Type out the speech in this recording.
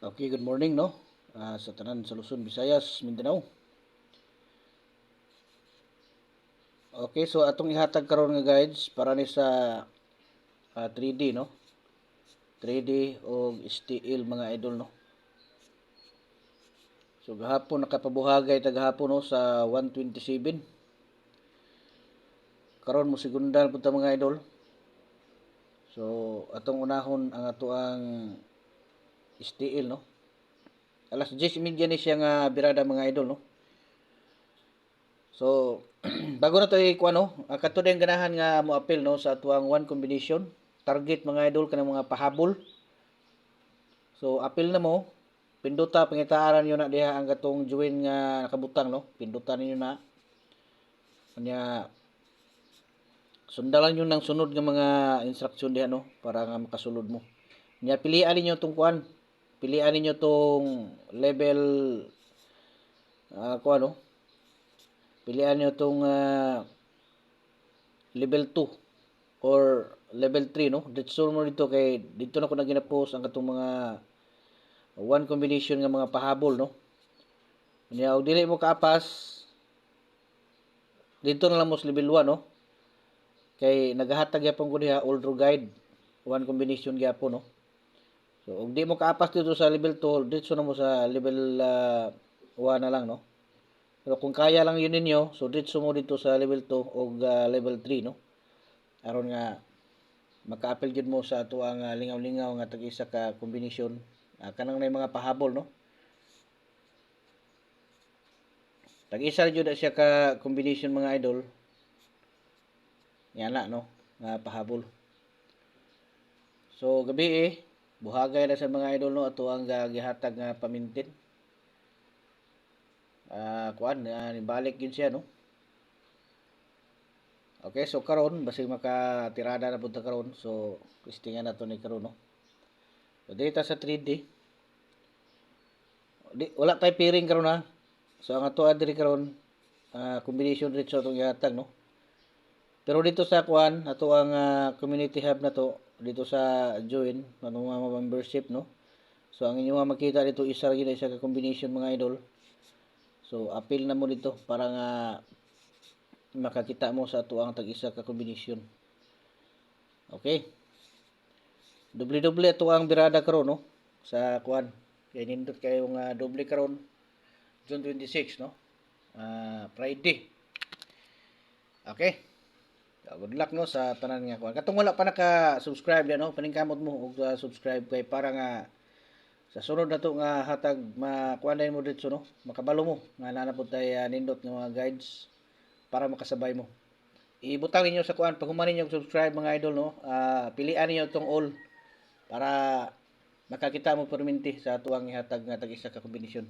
Okay, good morning no. Sa tanan sa Luzon, Visayas, Mindanao. Okay, so atong ihatag karon nga guides para ni sa 3D no. 3D o STL mga idol no. So gahapon nakapabuhagay ta gahapon no sa 127. Karon mo segundan punta mga idol. So atong unahon ang ato ang STL no. Alas 10:30 ni siya nga birada mga idol no. So bago na to ikuan no, kadto din ganahan nga mo appeal no sa atuang one combination. Target mga idol kanang mga pahabol. So appeal na mo, pinduta pangitaaran niyo na diha ang katong join nga nakabutang no. Pindutan niyo na. Kanya sundalan niyo nang sunod nga mga instruction diha no para nga makasulod mo. Nya pilian niyo tong kuan. Pilian niyo tong level kuan no. Pilian niyo tong level 2 or level 3 no. Dito mo dito kay dito na ko na gina-post ang katong mga one combination nga mga pahabol no. Nya og dili mo kaapas dito na lang mo sa level 1 no. Kay nagahatag gyapon ko diha all draw guide one combination gyapon no. So og di mo kaapas dito sa level 2 dito na mo sa level 1 na lang no. Pero kung kaya lang yun ninyo, so dito mo dito sa level 2 o level 3 no. Aron nga maka-appel jud mo sa ato ang lingaw-lingaw nga tag-isa ka combination. Kanang nay mga pahabol no. Tag-isa jud siya ka combination mga idol. Yan na no, nga pahabol. So gabi buhagay na sa mga idol no ato ang gihatag nga pamintin. Kuan balik yun siya no. Okay, so karon basig makatirada na punta karon. So listingan nato ni karon no. So dito sa 3D. Wala tay pairing karon ha. So ang ato adiri karon combination rate sa atong ihatag no. Pero dito sa kuan ato ang community hub na to dito sa join anong mga membership no. So ang inyo makita dito isa gyud isa ka combination mga idol. So appeal na mo dito para nga makakita mo sa ato ang tag-isa ka combination. Okay. Doble-doble ato ang birada karon no sa kuan. Kay nindot kayo nga doble karon June 26 no. Friday. Okay. Good luck no sa tanan nga kuan. Katong wala pa naka-subscribe ya no, paningkamot mo og subscribe kay para nga sa sunod na to nga hatag makuan mo dito no, makabalo mo nga nanapod tay nindot nga mga guides para makasabay mo. Ibutang ninyo sa kuan pag human ninyo subscribe mga idol no. Pilian niyo tong all para makakita mo perminti sa tuwang ihatag nga tag-isa ka kombinasyon.